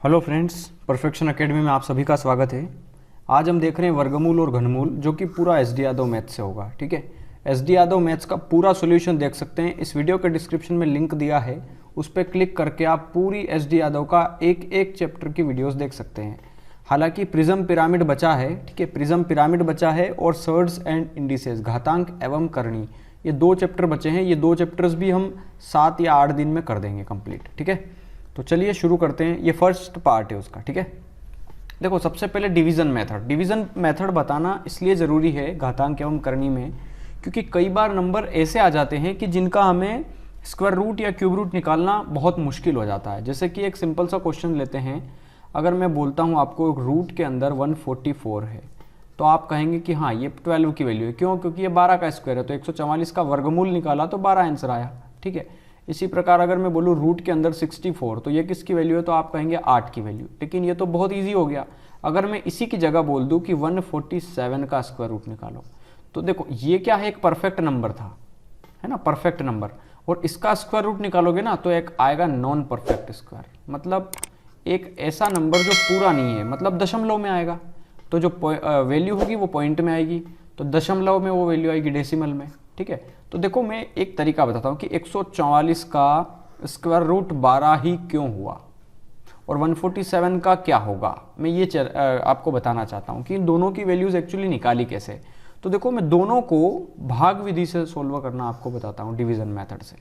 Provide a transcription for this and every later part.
Hello friends, perfection academy में आप सभी का स्वागत है। आज हम देख रहे हैं वर्गमूल और घनमूल, जो कि पूरा एस डी यादव मैथ्स से होगा। ठीक है, एस डी यादव मैथ्स का पूरा सॉल्यूशन देख सकते हैं। इस वीडियो के डिस्क्रिप्शन में लिंक दिया है, उस पर क्लिक करके आप पूरी एस डी यादव का एक एक चैप्टर की वीडियोस देख सकते हैं। हालांकि प्रिज्म पिरामिड बचा है, ठीक है, प्रिज्म पिरामिड बचा है, और सर्ड्स एंड इंडिसेस, घातांक एवं करणी, ये दो चैप्टर बचे हैं। ये दो चैप्टर्स भी हम 7 या 8 दिन में कर देंगे कंप्लीट। ठीक है, तो चलिए शुरू करते हैं। ये फर्स्ट पार्ट है उसका। ठीक है, देखो सबसे पहले डिवीजन मेथड। डिवीजन मेथड बताना इसलिए ज़रूरी है घातांक एवं करनी में, क्योंकि कई बार नंबर ऐसे आ जाते हैं कि जिनका हमें स्क्वायर रूट या क्यूब रूट निकालना बहुत मुश्किल हो जाता है। जैसे कि एक सिंपल सा क्वेश्चन लेते हैं। अगर मैं बोलता हूँ आपको रूट के अंदर 144 है, तो आप कहेंगे कि हाँ ये 12 की वैल्यू है। क्यों? क्योंकि ये 12 का स्क्वायर है, तो 144 का वर्गमूल निकाला तो 12 आंसर आया। ठीक है, इसी प्रकार अगर मैं बोलूँ रूट के अंदर 64, तो ये किसकी वैल्यू है? तो आप कहेंगे 8 की वैल्यू। लेकिन ये तो बहुत इजी हो गया। अगर मैं इसी की जगह बोल दूँ कि 147 का स्क्वायर रूट निकालो, तो देखो ये क्या है, एक परफेक्ट नंबर था, है ना, परफेक्ट नंबर। और इसका स्क्वायर रूट निकालोगे ना तो एक आएगा नॉन परफेक्ट स्क्वायर, मतलब एक ऐसा नंबर जो पूरा नहीं है, मतलब दशमलव में आएगा। तो जो वैल्यू होगी वो पॉइंट में आएगी, तो दशमलव में वो वैल्यू आएगी डेसिमल में। ठीक है, तो देखो मैं एक तरीका बताता हूँ कि 144 का स्क्वायर रूट 12 ही क्यों हुआ और 147 का क्या होगा। मैं ये आपको बताना चाहता हूँ कि इन दोनों की वैल्यूज एक्चुअली निकाली कैसे। तो देखो मैं दोनों को भाग विधि से सोल्व करना आपको बताता हूँ, डिवीजन मेथड से।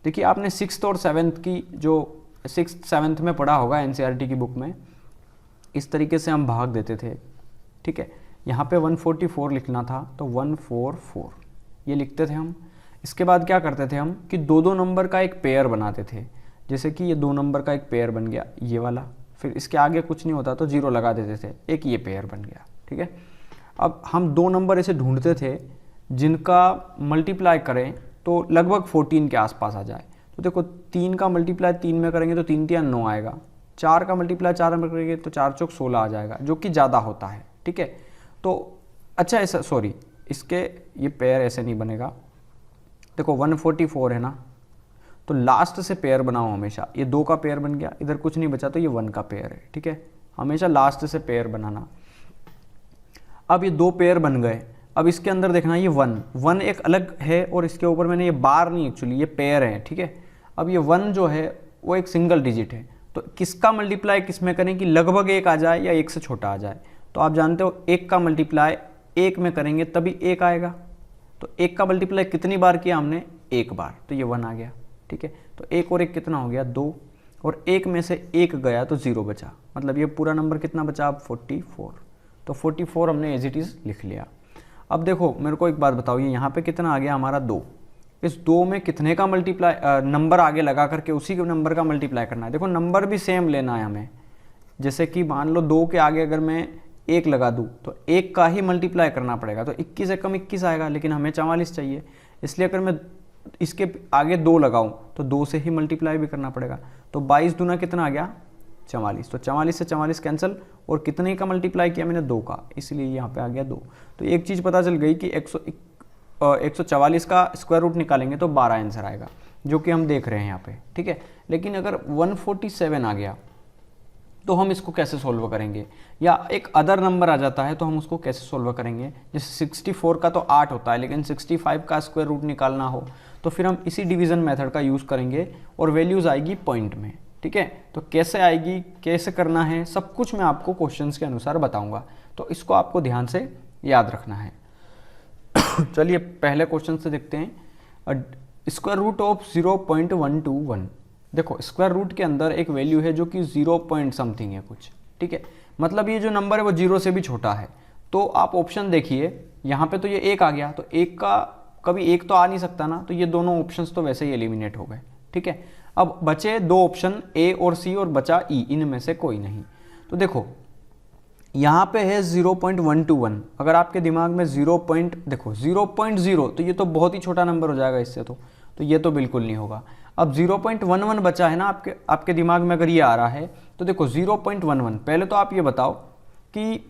देखिए आपने 6th और 7th की, जो 6th 7th में पढ़ा होगा एनसीईआरटी की बुक में, इस तरीके से हम भाग देते थे। ठीक है, यहाँ पे 144 लिखना था तो 144 ये लिखते थे हम। इसके बाद क्या करते थे हम कि दो दो नंबर का एक पेयर बनाते थे। जैसे कि ये 2 नंबर का एक पेयर बन गया ये वाला, फिर इसके आगे कुछ नहीं होता तो 0 लगा देते थे, एक ये पेयर बन गया। ठीक है, अब हम 2 नंबर ऐसे ढूंढते थे जिनका मल्टीप्लाई करें तो लगभग 14 के आसपास आ जाए। तो देखो 3 का मल्टीप्लाई 3 में करेंगे तो 3 3 9 आएगा, 4 का मल्टीप्लाई 4 में करेंगे तो 4 चौक 16 आ जाएगा, जो कि ज़्यादा होता है। ठीक है, तो अच्छा ऐसा, सॉरी इसके ये पेयर ऐसे नहीं बनेगा। देखो 144 है ना, तो लास्ट से पेयर बनाओ हमेशा। ये 2 का पेयर बन गया, इधर कुछ नहीं बचा तो ये 1 का पेयर है। ठीक है, हमेशा लास्ट से पेयर बनाना। अब ये 2 पेयर बन गए। अब इसके अंदर देखना ये 1 एक अलग है, और इसके ऊपर मैंने ये बार नहीं, एक्चुअली ये पेयर है। ठीक है, अब ये 1 जो है वो एक सिंगल डिजिट है, तो किसका मल्टीप्लाई किस में करें कि लगभग 1 आ जाए या 1 से छोटा आ जाए। तो आप जानते हो 1 का मल्टीप्लाई 1 में करेंगे तभी 1 आएगा। तो 1 का मल्टीप्लाई कितनी बार किया हमने? 1 बार, तो ये 1 आ गया। ठीक है, तो 1 और 1 कितना हो गया? 2, और 1 में से 1 गया तो 0 बचा, मतलब ये पूरा नंबर कितना बचा? अब 44। तो 44 हमने एज इट इज़ लिख लिया। अब देखो मेरे को एक बात बताओ, ये यहाँ पे कितना आ गया हमारा? 2। इस 2 में कितने का मल्टीप्लाई, नंबर आगे लगा करके उसी के नंबर का मल्टीप्लाई करना है। देखो नंबर भी सेम लेना है हमें। जैसे कि मान लो 2 के आगे अगर मैं 1 लगा दूँ तो 1 का ही मल्टीप्लाई करना पड़ेगा, तो 21 से कम 21 आएगा, लेकिन हमें 44 चाहिए। इसलिए अगर मैं इसके आगे 2 लगाऊं तो 2 से ही मल्टीप्लाई भी करना पड़ेगा। तो 22 दूना कितना आ गया? 44। तो 44 से 44 कैंसिल, और कितने का मल्टीप्लाई किया मैंने? 2 का, इसलिए यहाँ पे आ गया 2। तो एक चीज़ पता चल गई कि 144 का स्क्वायर रूट निकालेंगे तो 12 आंसर आएगा, जो कि हम देख रहे हैं यहाँ पे। ठीक है, लेकिन अगर 147 आ गया तो हम इसको कैसे सोल्व करेंगे, या एक अदर नंबर आ जाता है तो हम उसको कैसे सोल्व करेंगे। जैसे 64 का तो 8 होता है, लेकिन 65 का स्क्वायर रूट निकालना हो तो फिर हम इसी डिवीज़न मेथड का यूज़ करेंगे, और वैल्यूज़ आएगी पॉइंट में। ठीक है, तो कैसे आएगी, कैसे करना है, सब कुछ मैं आपको क्वेश्चंस के अनुसार बताऊंगा, तो इसको आपको ध्यान से याद रखना है। चलिए पहले क्वेश्चन से देखते हैं। Square root of 0.121। देखो स्क्वायर रूट के अंदर एक वैल्यू है जो कि 0 पॉइंट समथिंग है कुछ। ठीक है, मतलब ये जो नंबर है वो 0 से भी छोटा है। तो आप ऑप्शन देखिए, यहाँ पे तो ये 1 आ गया, तो 1 का कभी 1 तो आ नहीं सकता ना, तो ये दोनों ऑप्शंस तो वैसे ही एलिमिनेट हो गए। ठीक है, अब बचे 2 ऑप्शन ए और सी, और बचा ई, इनमें से कोई नहीं। तो देखो यहाँ पे है 0.121। अगर आपके दिमाग में 0. देखो 0.0 तो ये तो बहुत ही छोटा नंबर हो जाएगा इससे, तो ये तो बिल्कुल नहीं होगा। अब 0.11 बचा है ना आपके दिमाग में, अगर ये आ रहा है तो देखो 0.11। पहले तो आप ये बताओ कि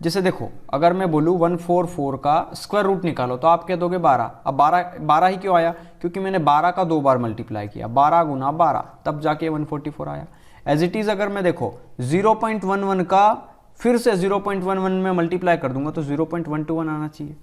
जैसे देखो अगर मैं बोलूँ 144 का स्क्वायर रूट निकालो तो आप कह दोगे 12। अब 12 ही क्यों आया? क्योंकि मैंने 12 का 2 बार मल्टीप्लाई किया, 12 गुना 12, तब जाके 144 आया। एज इट इज़ अगर मैं देखो 0.11 का फिर से 0.11 में मल्टीप्लाई कर दूंगा तो 0.121 आना चाहिए।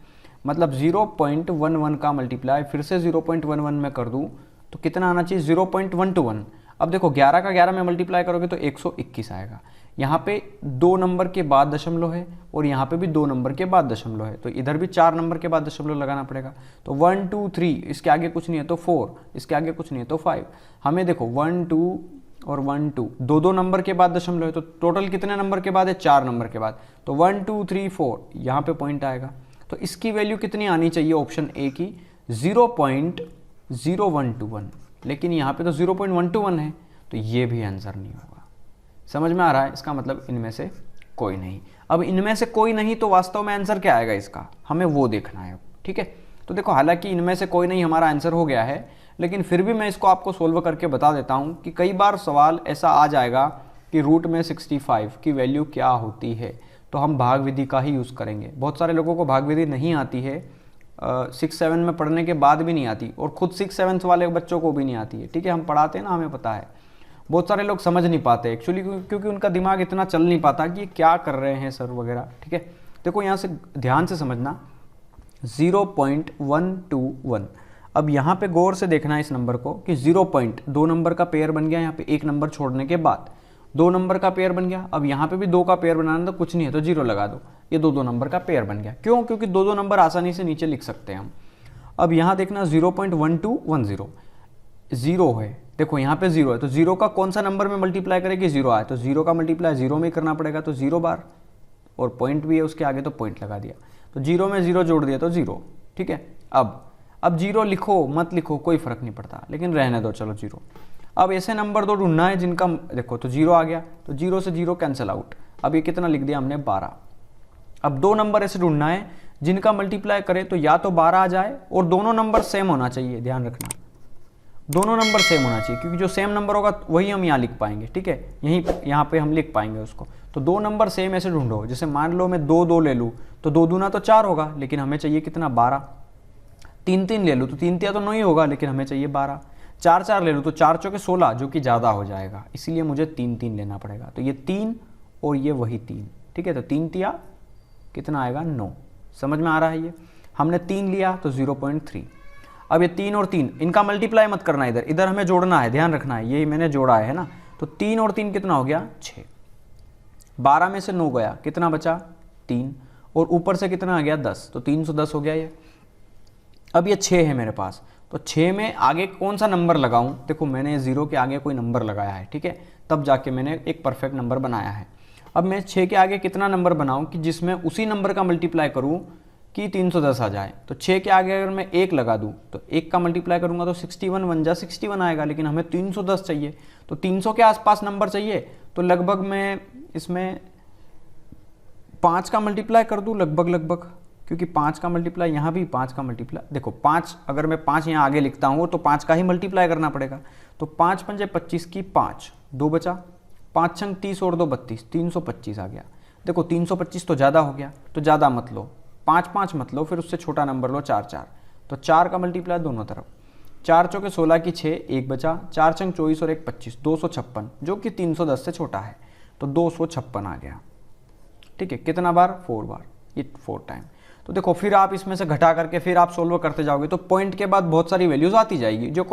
मतलब 0.11 का मल्टीप्लाई फिर से 0.11 में कर दूं तो कितना आना चाहिए 0.121। अब देखो 11 का 11 में मल्टीप्लाई करोगे तो 121 आएगा। यहाँ पे 2 नंबर के बाद दशमलव है और यहाँ पे भी 2 नंबर के बाद दशमलव है, तो इधर भी 4 नंबर के बाद दशमलव लगाना पड़ेगा। तो 1 2 3 इसके आगे कुछ नहीं है तो 4, इसके आगे कुछ नहीं है तो 5। हमें देखो 1 2 और 1 2 दो नंबर के बाद दशमलव है, तो टोटल कितने नंबर के बाद है 4 नंबर के बाद, तो 1 2 3 4 यहाँ पे पॉइंट आएगा। तो इसकी वैल्यू कितनी आनी चाहिए ऑप्शन ए की 0.0121, लेकिन यहाँ पे तो 0.121 है, तो ये भी आंसर नहीं होगा। समझ में आ रहा है? इसका मतलब इनमें से कोई नहीं। अब इनमें से कोई नहीं तो वास्तव में आंसर क्या आएगा इसका, हमें वो देखना है। ठीक है, तो देखो हालांकि इनमें से कोई नहीं हमारा आंसर हो गया है, लेकिन फिर भी मैं इसको आपको सोल्व करके बता देता हूँ कि कई बार सवाल ऐसा आ जाएगा कि रूट में 65 की वैल्यू क्या होती है, तो हम भाग विधि का ही यूज़ करेंगे। बहुत सारे लोगों को भाग विधि नहीं आती है, 6-7 में पढ़ने के बाद भी नहीं आती, और खुद 6-7 वाले बच्चों को भी नहीं आती है। ठीक है, हम पढ़ाते हैं ना, हमें पता है। बहुत सारे लोग समझ नहीं पाते एक्चुअली, क्योंकि उनका दिमाग इतना चल नहीं पाता कि ये क्या कर रहे हैं सर वगैरह। ठीक है, देखो यहाँ से ध्यान से समझना 0.121। अब यहाँ पे गौर से देखना है इस नंबर को कि 2 नंबर का पेयर बन गया, यहाँ पे एक नंबर छोड़ने के बाद 2 नंबर का पेयर बन गया। अब यहाँ पे भी 2 का पेयर बनाना तो कुछ नहीं है तो 0 लगा दो, ये 2 नंबर का पेयर बन गया। क्यों? क्योंकि 2 नंबर आसानी से नीचे लिख सकते हैं हम। अब यहाँ देखना 0.1210 0 है, देखो यहाँ पे 0 है, तो 0 का कौन सा नंबर में मल्टीप्लाई करेगी 0 आए, तो 0 का मल्टीप्लाई 0 में ही करना पड़ेगा, तो 0 बार, और पॉइंट भी है उसके आगे तो पॉइंट लगा दिया, तो 0 में 0 जोड़ दिया तो 0। ठीक है, अब 0 लिखो मत लिखो कोई फर्क नहीं पड़ता, लेकिन रहने दो, चलो 0। अब ऐसे नंबर 2 ढूंढना है जिनका देखो तो 0 आ गया, तो 0 से 0 कैंसिल आउट। अब ये कितना लिख दिया हमने 12। अब 2 नंबर ऐसे ढूंढना है जिनका मल्टीप्लाई करे तो या तो 12 आ जाए, और दोनों नंबर सेम होना चाहिए, ध्यान रखना दोनों नंबर सेम होना चाहिए, क्योंकि जो सेम नंबर होगा वही हम यहाँ लिख पाएंगे। ठीक है, यहाँ पे हम लिख पाएंगे उसको। तो 2 नंबर सेम ऐसे ढूंढो, जैसे मान लो मैं 2 ले लूँ तो 2 दूना तो 4 होगा, लेकिन हमें चाहिए कितना 12। 3 ले लूँ तो 3 तो 9 ही होगा, लेकिन हमें चाहिए 12। 4 ले लूँ तो 4 चौके 16, जो कि ज़्यादा हो जाएगा, इसीलिए मुझे 3 लेना पड़ेगा। तो ये 3 और ये वही 3। ठीक है, तो 3 तिया कितना आएगा 9। समझ में आ रहा है? ये हमने 3 लिया तो 0.3। अब ये 3 और 3 इनका मल्टीप्लाई मत करना, इधर हमें जोड़ना है, ध्यान रखना है, ये मैंने जोड़ा है ना। तो 3 और 3 कितना हो गया 6। 12 में से 9 गया, कितना बचा 3, और ऊपर से कितना आ गया 10, तो 310 हो गया ये। अब ये 6 है मेरे पास, तो 6 में आगे कौन सा नंबर लगाऊं? देखो मैंने 0 के आगे कोई नंबर लगाया है, ठीक है, तब जाके मैंने एक परफेक्ट नंबर बनाया है। अब मैं 6 के आगे कितना नंबर बनाऊं कि जिसमें उसी नंबर का मल्टीप्लाई करूं कि 310 आ जाए। तो 6 के आगे अगर मैं 1 लगा दूं तो 1 का मल्टीप्लाई करूंगा तो 61 बन जा 61 आएगा, लेकिन हमें 310 चाहिए, तो 300 के आसपास नंबर चाहिए। तो लगभग मैं इसमें 5 का मल्टीप्लाई कर दूं, लगभग, क्योंकि 5 का मल्टीप्लाई यहाँ भी 5 का मल्टीप्लाई, देखो 5 अगर मैं 5 यहाँ आगे लिखता हूँ तो 5 का ही मल्टीप्लाई करना पड़ेगा। तो 5 पंजे 25 की 5, 2 बचा, 5 छंग 30 और 2 32, 325 आ गया। देखो 325 तो ज़्यादा हो गया, तो ज़्यादा मत लो, 5 मत लो, फिर उससे छोटा नंबर लो 4, तो 4 का मल्टीप्लाई दोनों तरफ, 4 चौके 16 की 6, 1 बचा, 4 छंग 24 और 1 25, 256, जो कि 310 से छोटा है, तो 256 आ गया। ठीक है, कितना बार 4 बार, ये 4 टाइम। तो देखो फिर आप इसमें से घटा करके फिर आप सोल्व करते जाओगे तो पॉइंट के बाद बहुत सारी वैल्यूज आती जाएगी जो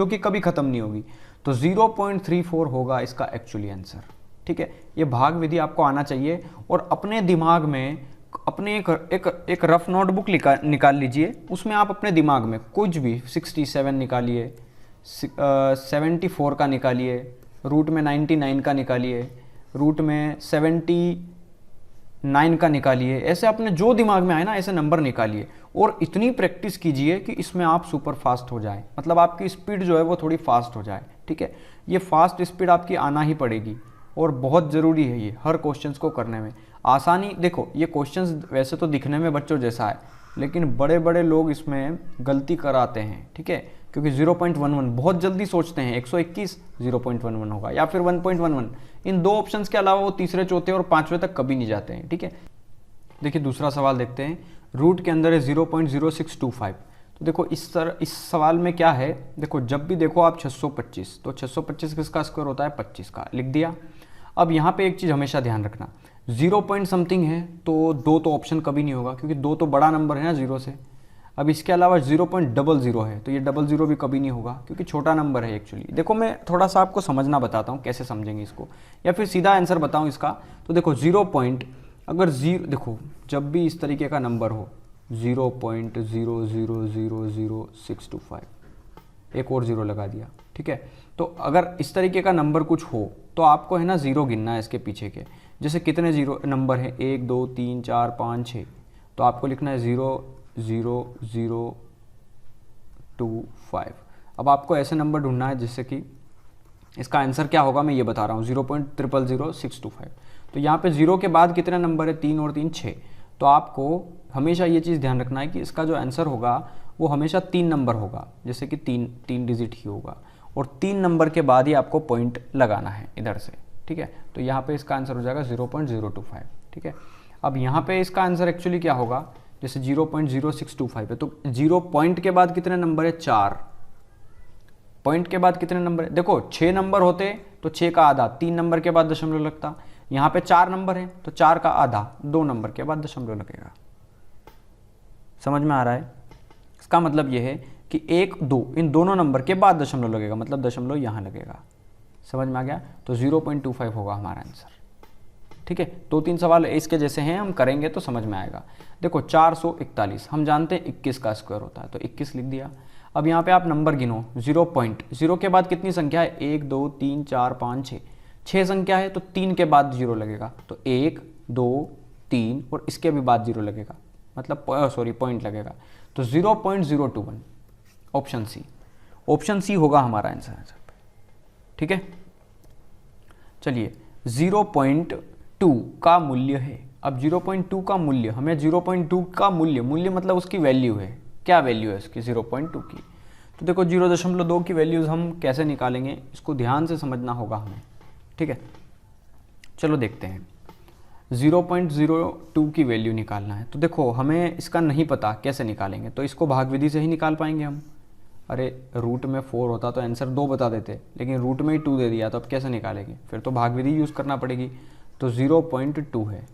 कि कभी खत्म नहीं होगी। तो 0.34 होगा इसका एक्चुअली आंसर। ठीक है, ये भाग विधि आपको आना चाहिए, और अपने दिमाग में अपने एक रफ नोटबुक निकाल लीजिए, उसमें आप अपने दिमाग में कुछ भी 67 निकालिए, 74 का निकालिए, रूट में 99 का निकालिए, रूट में 79 का निकालिए, ऐसे अपने जो दिमाग में आए ना ऐसे नंबर निकालिए, और इतनी प्रैक्टिस कीजिए कि इसमें आप सुपर फास्ट हो जाए, मतलब आपकी स्पीड जो है वो थोड़ी फास्ट हो जाए। ठीक है, ये फास्ट स्पीड आपकी आना ही पड़ेगी, और बहुत ज़रूरी है ये हर क्वेश्चंस को करने में। आसानी, देखो ये क्वेश्चंस वैसे तो दिखने में बच्चों जैसा है, लेकिन बड़े बड़े लोग इसमें गलती कराते हैं। ठीक है, क्योंकि 0.11 बहुत जल्दी सोचते हैं, 121 0.11 होगा या फिर 1.11, इन 2 ऑप्शंस के अलावा वो तीसरे, चौथे और 5वें तक कभी नहीं जाते हैं। ठीक है, देखिए दूसरा सवाल देखते हैं। रूट के अंदर है 0.0625, तो देखो इस सवाल में क्या है, देखो जब भी देखो आप 625, तो 625 किसका स्क्वायर होता है 25 का, लिख दिया। अब यहाँ पे एक चीज़ हमेशा ध्यान रखना, 0 पॉइंट समथिंग है तो 2 तो ऑप्शन कभी नहीं होगा, क्योंकि 2 तो बड़ा नंबर है ना 0 से। अब इसके अलावा 0.00 है तो ये 00 भी कभी नहीं होगा, क्योंकि छोटा नंबर है एक्चुअली। देखो मैं थोड़ा सा आपको समझना बताता हूँ कैसे समझेंगे इसको, या फिर सीधा आंसर बताऊँ इसका। तो देखो 0 पॉइंट, अगर जीरो, देखो जब भी इस तरीके का नंबर हो 0.00000625, एक और 0 लगा दिया, ठीक है। तो अगर इस तरीके का नंबर कुछ हो तो आपको है ना 0 गिनना है इसके पीछे के। जैसे कितने 0 नंबर हैं, 1 2 3 4 5 6, तो आपको लिखना है 0.0025। अब आपको ऐसे नंबर ढूंढना है जिससे कि इसका आंसर क्या होगा मैं ये बता रहा हूँ, 0.000625। तो यहाँ पे 0 के बाद कितने नंबर है, 3 और 3 6। तो आपको हमेशा ये चीज़ ध्यान रखना है कि इसका जो आंसर होगा वो हमेशा 3 नंबर होगा, जैसे कि 3 डिजिट ही होगा, और 3 नंबर के बाद ही आपको पॉइंट लगाना है इधर से, ठीक है। तो यहाँ पे इसका आंसर हो जाएगा 0.025, ठीक है। अब यहाँ पे इसका आंसर एक्चुअली क्या होगा, जैसे 0.0625 है तो 0 पॉइंट के बाद कितने नंबर है, 4। पॉइंट के बाद कितने नंबर है, देखो 6 नंबर होते तो 6 का आधा 3 नंबर के बाद दशमलव लगता। यहाँ पे 4 नंबर है तो 4 का आधा 2 नंबर के बाद दशमलव लगेगा। समझ में आ रहा है? इसका मतलब ये है कि 1 2 इन दोनों नंबर के बाद दशमलव लगेगा, मतलब दशमलव यहाँ लगेगा। समझ में आ गया? तो 0.25 होगा हमारा आंसर, ठीक है। 2-3 सवाल इसके जैसे हैं, हम करेंगे तो समझ में आएगा। देखो 441, हम जानते हैं 21 का स्क्वायर होता है तो 21 लिख दिया। अब यहाँ पे आप नंबर गिनो, 0 के बाद कितनी संख्या है, 1 2 3 4 5 6, 6 संख्या है तो 3 के बाद 0 लगेगा, तो 1 2 3 और इसके भी बाद 0 लगेगा, मतलब पॉइंट लगेगा। तो 0.021 ऑप्शन सी होगा हमारा आंसर, ठीक है। चलिए 0.2 का मूल्य है। अब 0.2 का मूल्य, हमें 0.2 का मूल्य मतलब उसकी वैल्यू है, क्या वैल्यू है उसकी 0.2 की। तो देखो 0.2 की वैल्यूज़ हम कैसे निकालेंगे, इसको ध्यान से समझना होगा हमें, ठीक है। चलो देखते हैं, 0.02 की वैल्यू निकालना है। तो देखो हमें इसका नहीं पता कैसे निकालेंगे, तो इसको भाग विधि से ही निकाल पाएंगे हम। अरे रूट में 4 होता तो आंसर 2 बता देते, लेकिन रूट में ही 2 दे दिया, तो अब कैसे निकालेंगे, फिर तो भाग विधि यूज़ करना पड़ेगी। तो 0.2 है,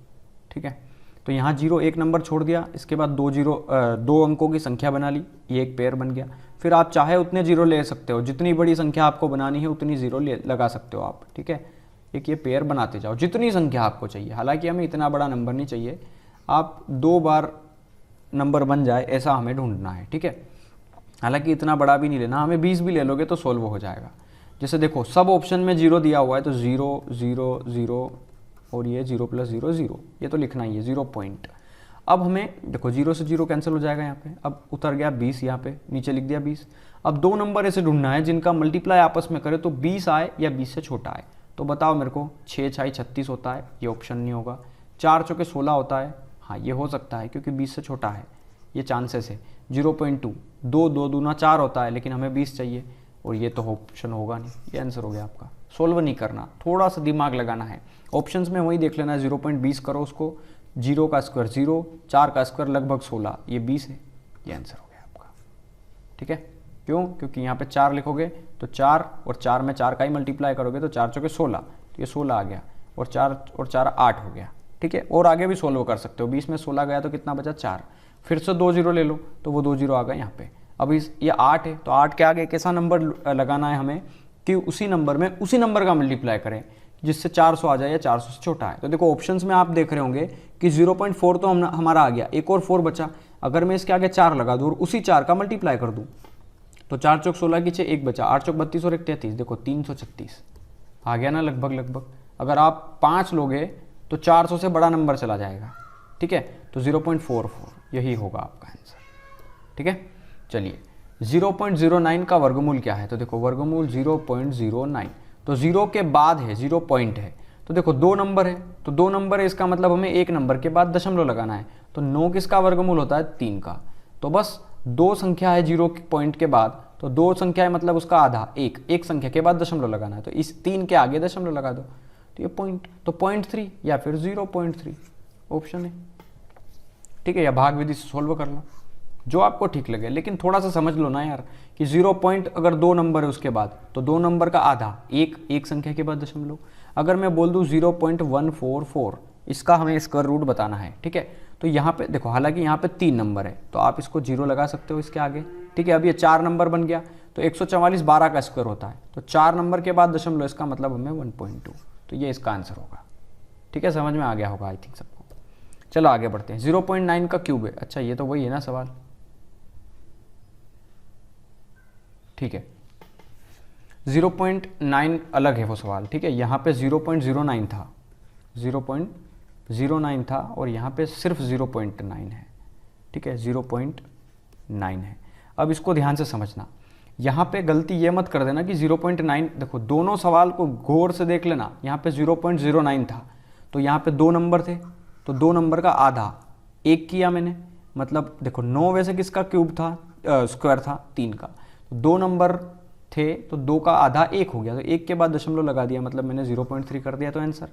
ठीक है। तो यहाँ 0 एक नंबर छोड़ दिया, इसके बाद 2 अंकों की संख्या बना ली, ये एक पेयर बन गया। फिर आप चाहे उतने 0 ले सकते हो, जितनी बड़ी संख्या आपको बनानी है उतनी 0 लगा सकते हो आप, ठीक है। एक ये पेयर बनाते जाओ जितनी संख्या आपको चाहिए, हालांकि हमें इतना बड़ा नंबर नहीं चाहिए, आप 2 बार नंबर बन जाए ऐसा हमें ढूंढना है, ठीक है। हालांकि इतना बड़ा भी नहीं लेना, हमें 20 भी ले लोगे तो सोल्व हो जाएगा। जैसे देखो सब ऑप्शन में 0 दिया हुआ है, तो 0 0 0 और ये 0 + 0 0, ये तो लिखना ही है 0 पॉइंट। अब हमें देखो 0 से 0 कैंसिल हो जाएगा यहाँ पे, अब उतर गया 20, यहाँ पे नीचे लिख दिया 20। अब 2 नंबर ऐसे ढूंढना है जिनका मल्टीप्लाई आपस में करे तो 20 आए या 20 से छोटा आए। तो बताओ मेरे को, 6 6 36 होता है, ये ऑप्शन नहीं होगा। 4 चौके 16 होता है, हाँ ये हो सकता है क्योंकि 20 से छोटा है, ये चांसेस है। 0.2 2 2 दूना 4 होता है, लेकिन हमें 20 चाहिए, और ये तो ऑप्शन होगा नहीं, ये आंसर हो गया आपका। सोल्व नहीं करना, थोड़ा सा दिमाग लगाना है। ऑप्शंस में वही देख लेना है, 0.20 करो उसको, 0 का स्क्वायर 0, 4 का स्क्वायर लगभग 16, ये 20 है, ये आंसर हो गया आपका, ठीक है। क्यों? क्योंकि यहाँ पे 4 लिखोगे तो 4 और 4 में 4 का ही मल्टीप्लाई करोगे तो 4 चौके 16, तो ये 16 आ गया, और 4 और 4 8 हो गया, ठीक है। और आगे भी सोल्व कर सकते हो, 20 में 16 गया तो कितना बचा 4, फिर से 2 0 ले लो तो वो 2 0 आ गए यहाँ पे। अब ये 8 है तो 8 के आगे कैसा नंबर लगाना है हमें कि उसी नंबर में उसी नंबर का मल्टीप्लाई करें जिससे 400 आ जाए या 400 से छोटा है। तो देखो ऑप्शंस में आप देख रहे होंगे कि 0.4 तो हमारा आ गया, एक और 4 बचा। अगर मैं इसके आगे 4 लगा दूँ और उसी 4 का मल्टीप्लाई कर दूँ तो 4 चौक 16 की 6, 1 बचा, 8 चौक 32 और 1 33, देखो 336 आ गया ना लगभग। अगर आप 5 लोगे तो 400 से बड़ा नंबर चला जाएगा, ठीक है। तो 0.44 यही होगा आपका आंसर, ठीक है। चलिए 0.09 का वर्गमूल क्या है, तो देखो वर्गमूल 0.09, तो 0 के बाद है, 0 पॉइंट है, तो देखो 2 नंबर है, तो 2 नंबर है, इसका मतलब हमें 1 नंबर के बाद दशमलव लगाना है। तो 9 किसका वर्गमूल होता है, 3 का। तो बस 2 संख्या है 0 पॉइंट के बाद, तो 2 संख्या है मतलब उसका आधा, 1 संख्या के बाद दशमलव लगाना है, तो इस 3 के आगे दशमलव लगा दो, तो ये पॉइंट, तो 0.3 या फिर 0.3 ऑप्शन है, ठीक है। या भाग विधि से सोल्व कर लो, जो आपको ठीक लगे, लेकिन थोड़ा सा समझ लो ना यार कि 0 पॉइंट अगर 2 नंबर है उसके बाद तो 2 नंबर का आधा एक संख्या के बाद दशमलव। अगर मैं बोल दूँ 0.144, इसका हमें स्क्वायर रूट बताना है, ठीक है। तो यहाँ पे देखो, हालांकि यहाँ पे 3 नंबर है तो आप इसको 0 लगा सकते हो इसके आगे, ठीक है। अब ये 4 नंबर बन गया तो 144 12 का स्क्वायर होता है, तो 4 नंबर के बाद दशमलव, इसका मतलब हमें 1.2, तो ये इसका आंसर होगा, ठीक है। समझ में आ गया होगा आई थिंक सबको। चलो आगे बढ़ते हैं। 0.9 का क्यूब है, अच्छा ये तो वही है ना सवाल, ठीक है। 0.9 अलग है वो सवाल, ठीक है। यहाँ पे 0.09 था, 0.09 था और यहाँ पे सिर्फ 0.9 है, ठीक है, 0.9 है। अब इसको ध्यान से समझना, यहाँ पे गलती ये मत कर देना कि 0.9, देखो दोनों सवाल को गौर से देख लेना। यहाँ पे 0.09 था तो यहाँ पे 2 नंबर थे, तो 2 नंबर का आधा 1 किया मैंने, मतलब देखो 9 वैसे किसका क्यूब था, स्क्वायर था 3 का, तो 2 नंबर थे तो 2 का आधा 1 हो गया, तो 1 के बाद दशमलव लगा दिया, मतलब मैंने 0.3 कर दिया, तो आंसर।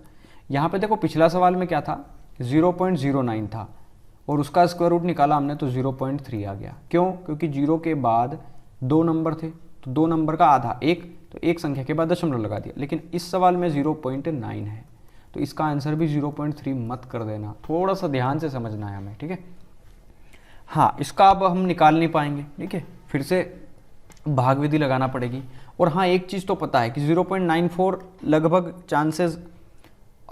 यहाँ पे देखो पिछला सवाल में क्या था, 0.09 था और उसका स्क्वायर रूट निकाला हमने तो 0.3 आ गया। क्यों? क्योंकि 0 के बाद 2 नंबर थे तो 2 नंबर का आधा 1, तो एक संख्या के बाद दशमलव लगा दिया। लेकिन इस सवाल में 0.9 है तो इसका आंसर भी 0.3 मत कर देना, थोड़ा सा ध्यान से समझना है हमें, ठीक है। हाँ, इसका अब हम निकाल नहीं पाएंगे, ठीक है, फिर से भाग विधि लगाना पड़ेगी। और हाँ, एक चीज़ तो पता है कि 0.94 लगभग चांसेस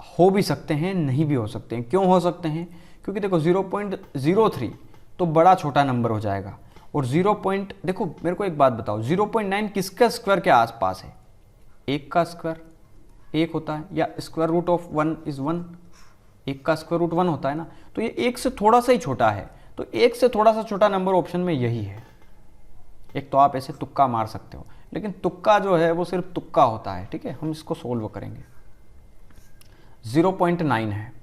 हो भी सकते हैं, नहीं भी हो सकते हैं। क्यों हो सकते हैं? क्योंकि देखो 0.03 तो बड़ा छोटा नंबर हो जाएगा, और देखो मेरे को एक बात बताओ, 0.9 किसका स्क्वायर के आसपास है? 1 का स्क्वायर 1 होता है, या स्क्वायर रूट ऑफ 1 इज 1, 1 का स्क्वायर रूट 1 होता है ना, तो ये 1 से थोड़ा सा ही छोटा है, तो 1 से थोड़ा सा छोटा नंबर ऑप्शन में यही है। एक तो आप ऐसे तुक्का मार सकते हो, लेकिन तुक्का जो है वो सिर्फ तुक्का होता है, ठीक है। हम इसको सोल्व करेंगे। 0.9 है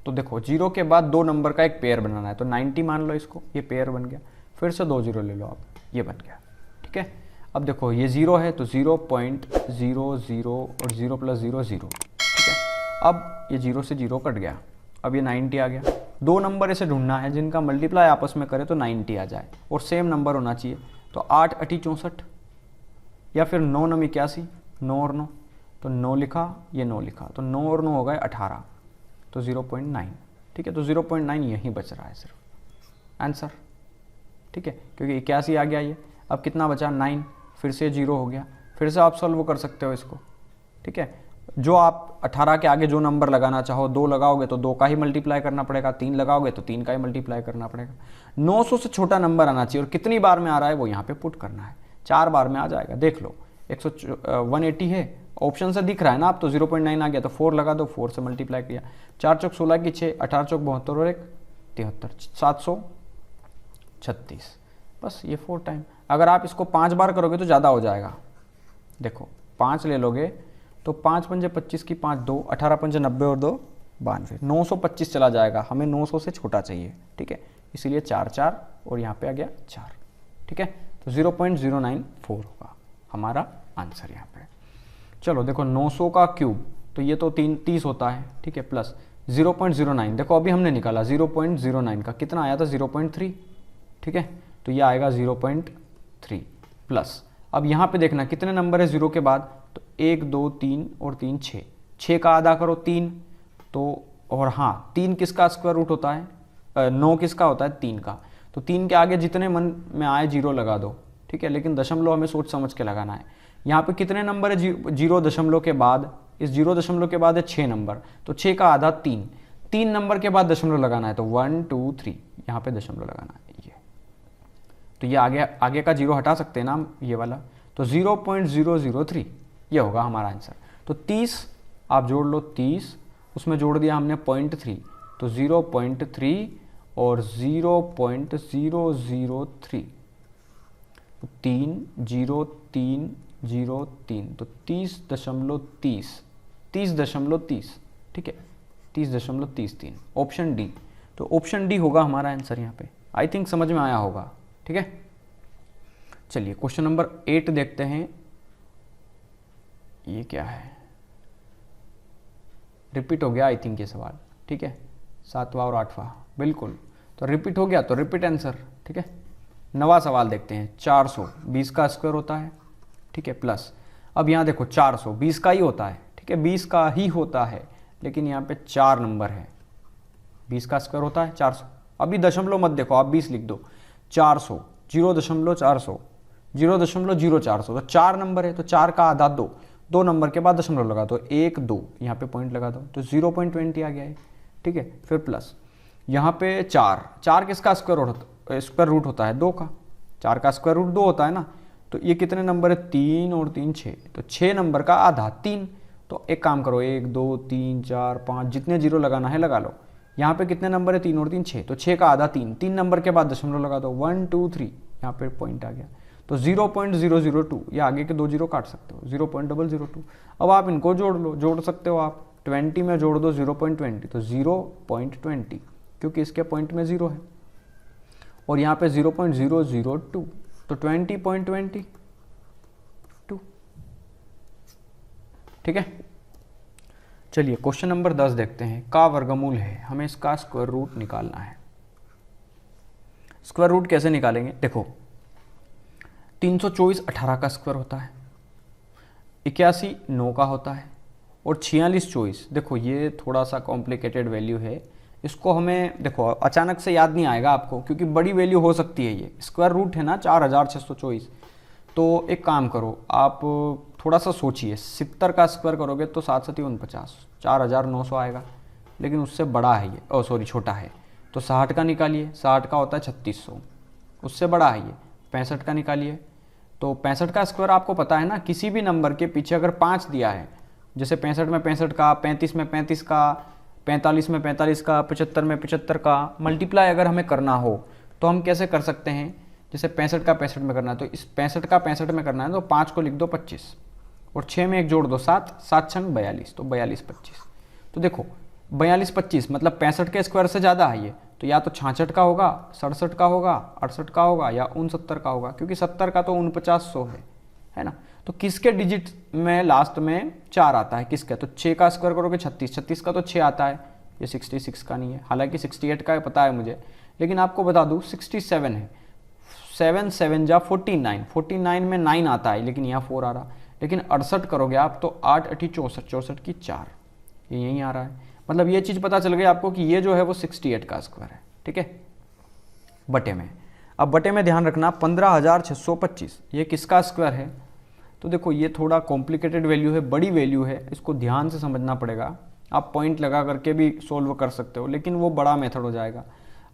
तो देखो 0 के बाद 2 नंबर का एक पेयर बनाना है, तो 90 मान लो इसको, ये पेयर बन गया, फिर से 2 0 ले लो आप, ये बन गया, ठीक है। अब देखो ये 0 है तो 0.00 और 0 + 0 0, ठीक है। अब ये 0 से 0 कट गया, अब ये 90 आ गया। 2 नंबर ऐसे ढूंढना है जिनका मल्टीप्लाई आपस में करे तो 90 आ जाए और सेम नंबर होना चाहिए, तो 8 × 8 = 64 या फिर 9 × 9 = 81, 9 और 9 तो 9 लिखा, ये 9 लिखा, तो 9 और 9 हो गए 18, तो 0.9, ठीक है। तो 0.9 यहीं बच रहा है सिर्फ आंसर, ठीक है, क्योंकि 81 आ गया ये। अब कितना बचा? 9, फिर से 0 हो गया, फिर से आप सॉल्व कर सकते हो इसको, ठीक है। जो आप 18 के आगे जो नंबर लगाना चाहो, 2 लगाओगे तो 2 का ही मल्टीप्लाई करना पड़ेगा, 3 लगाओगे तो 3 का ही मल्टीप्लाई करना पड़ेगा। 900 से छोटा नंबर आना चाहिए, और कितनी बार में आ रहा है वो यहाँ पे पुट करना है, 4 बार में आ जाएगा। देख लो 180 है, ऑप्शन से दिख रहा है ना आप, तो 0.9 आ गया तो 4 लगा दो, 4 से मल्टीप्लाई किया, 4 चौक 16 की 6, 18 चौक 72 और 1 73, 736, बस ये 4 टाइम। अगर आप इसको 5 बार करोगे तो ज़्यादा हो जाएगा, देखो 5 ले लोगे तो 5 × 5 = 25 की 5 2, 18 × 5 = 90 और 2 92, 925 चला जाएगा, हमें 900 से छोटा चाहिए, ठीक है, इसीलिए 4 4 और यहाँ पे आ गया 4, ठीक है। तो 0.094 होगा हमारा आंसर यहाँ पे। चलो देखो 900 का क्यूब, तो ये तो 30 होता है, ठीक है, प्लस 0.09, देखो अभी हमने निकाला 0.09 का कितना आया था, 0.3, ठीक है, तो ये आएगा 0.3 प्लस। अब यहाँ पे देखना कितने नंबर है 0 के बाद, तो 1 2 3 और 3 6, 6 का आधा करो 3, तो और हाँ 3 किसका स्क्वायर रूट होता है, 9 किसका होता है, 3 का, तो 3 के आगे जितने मन में आए 0 लगा दो, ठीक है। लेकिन दशमलव हमें सोच समझ के लगाना है। यहाँ पे कितने नंबर है 0 दशमलव के बाद, इस 0 दशमलव के बाद है 6 नंबर, तो 6 का आधा 3, 3 नंबर के बाद दशमलव लगाना है, तो 1 2 3 यहाँ पे दशमलव लगाना है, ये तो ये आगे का 0 हटा सकते हैं ना हम, ये वाला, तो 0.003 ये होगा हमारा आंसर। तो 30 आप जोड़ लो, 30 उसमें जोड़ दिया हमने 0.3, तो 0.3 और 0.003, 30303, तो 30.30, 30.30, ठीक है, 30.33, ऑप्शन डी। तो ऑप्शन डी होगा हमारा आंसर यहाँ पे। आई थिंक समझ में आया होगा, ठीक है। चलिए क्वेश्चन नंबर 8 देखते हैं, ये क्या है, रिपीट हो गया आई थिंक ये सवाल, ठीक है, 7वां और 8वां, बिल्कुल, तो रिपीट हो गया तो रिपीट आंसर, ठीक है। नवा सवाल देखते हैं। 400 20 का स्क्वायर होता है, ठीक है, प्लस अब यहाँ देखो 400 20 का ही होता है, ठीक है, 20 का ही होता है, लेकिन यहाँ पे 4 नंबर है। 20 का स्क्वायर होता है 400, अभी दशमलव मत देखो, आप 20 लिख दो। 400 0.400 0.0400, तो 4 नंबर है, तो 4 का आधा 2, 2 नंबर के बाद दशमलव लगा दो, 1 2 यहाँ पे पॉइंट लगा दो, तो 0.20 आ गया है, ठीक है। फिर प्लस यहाँ पे 4 किसका स्क्वायर रूट होता है? 2 का। 4 का स्क्वायर रूट 2 होता है ना, तो ये कितने नंबर है? 3 और 3 6, तो 6 नंबर का आधा 3। तो एक काम करो, 1 2 3 4 5 जितने जीरो लगाना है लगा लो। यहाँ पे कितने नंबर है? 3 और 3 6, तो 6 का आधा 3, 3 नंबर के बाद दशमलव लगा दो, 1 2 3, यहाँ पे पॉइंट आ गया, तो 0.002, ये आगे के 2 जीरो काट सकते हो, 0.002। अब आप इनको जोड़ लो, जोड़ सकते हो आप, 20 में जोड़ दो 0.20, तो 0.20, क्योंकि इसके पॉइंट में 0 है, और यहाँ पे 0.002, तो 20.22, ठीक है। चलिए क्वेश्चन नंबर 10 देखते हैं। का वर्गमूल है, हमें इसका स्क्वायर रूट निकालना है। स्क्वायर रूट कैसे निकालेंगे? देखो 324 18 का स्क्वायर होता है, 81 9 का होता है, और 46 24। देखो ये थोड़ा सा कॉम्प्लिकेटेड वैल्यू है, इसको हमें देखो अचानक से याद नहीं आएगा आपको, क्योंकि बड़ी वैल्यू हो सकती है। ये स्क्वायर रूट है ना 4624, तो एक काम करो आप थोड़ा सा सोचिए, 70 का स्क्वायर करोगे तो 7 7 49, 4900 आएगा, लेकिन उससे बड़ा है ये, छोटा है, तो 60 का निकालिए, 60 का होता है 3600, उससे बड़ा है ये। 65 का निकालिए, तो 65 का स्क्वायर आपको पता है ना, किसी भी नंबर के पीछे अगर 5 दिया है, जैसे 65 में 65 का, 35 में 35 का, 45 में 45 का, 75 में 75 का मल्टीप्लाई अगर हमें करना हो तो हम कैसे कर सकते हैं? जैसे 65 का 65 में करना है, तो इस 65 का 65 में करना है, तो 5 को लिख दो 25, और 6 में 1 जोड़ दो 7, 7 छंग 42, तो 42 25। तो देखो 42 25 मतलब 65 के स्क्वायर से ज़्यादा है ये, तो या तो 66 का होगा, 67 का होगा, 68 का होगा, या 69 का होगा, क्योंकि 70 का तो 4900 है ना। तो किसके डिजिट में लास्ट में 4 आता है? किसका? तो 6 का स्क्वायर करोगे 36, 36 का तो 6 आता है, ये 66 का नहीं है, हालांकि 68 का पता है मुझे, लेकिन आपको बता दूँ 67 है। 7 7 जा 49, 49 में 9 आता है, लेकिन यहाँ 4 आ रहा, लेकिन 68 करोगे आप तो 8 8 64, 64 की 4, ये यहीं आ रहा है। मतलब ये चीज़ पता चल गई आपको कि ये जो है वो 68 का स्क्वायर है, ठीक है। बटे में, अब बटे में ध्यान रखना 15625, ये किसका स्क्वायर है? तो देखो ये थोड़ा कॉम्प्लिकेटेड वैल्यू है, बड़ी वैल्यू है, इसको ध्यान से समझना पड़ेगा। आप पॉइंट लगा करके भी सोल्व कर सकते हो, लेकिन वो बड़ा मेथड हो जाएगा।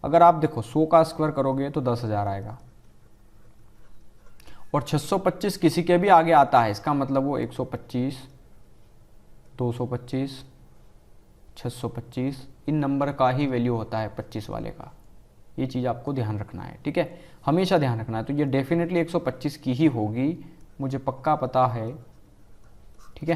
अगर आप देखो 100 का स्क्वायर करोगे तो 10,000 आएगा, और 625 किसी के भी आगे आता है, इसका मतलब वो 125 225 625 इन नंबर का ही वैल्यू होता है 25 वाले का। ये चीज़ आपको ध्यान रखना है, ठीक है, हमेशा ध्यान रखना है। तो ये डेफिनेटली 125 की ही होगी, मुझे पक्का पता है, ठीक है,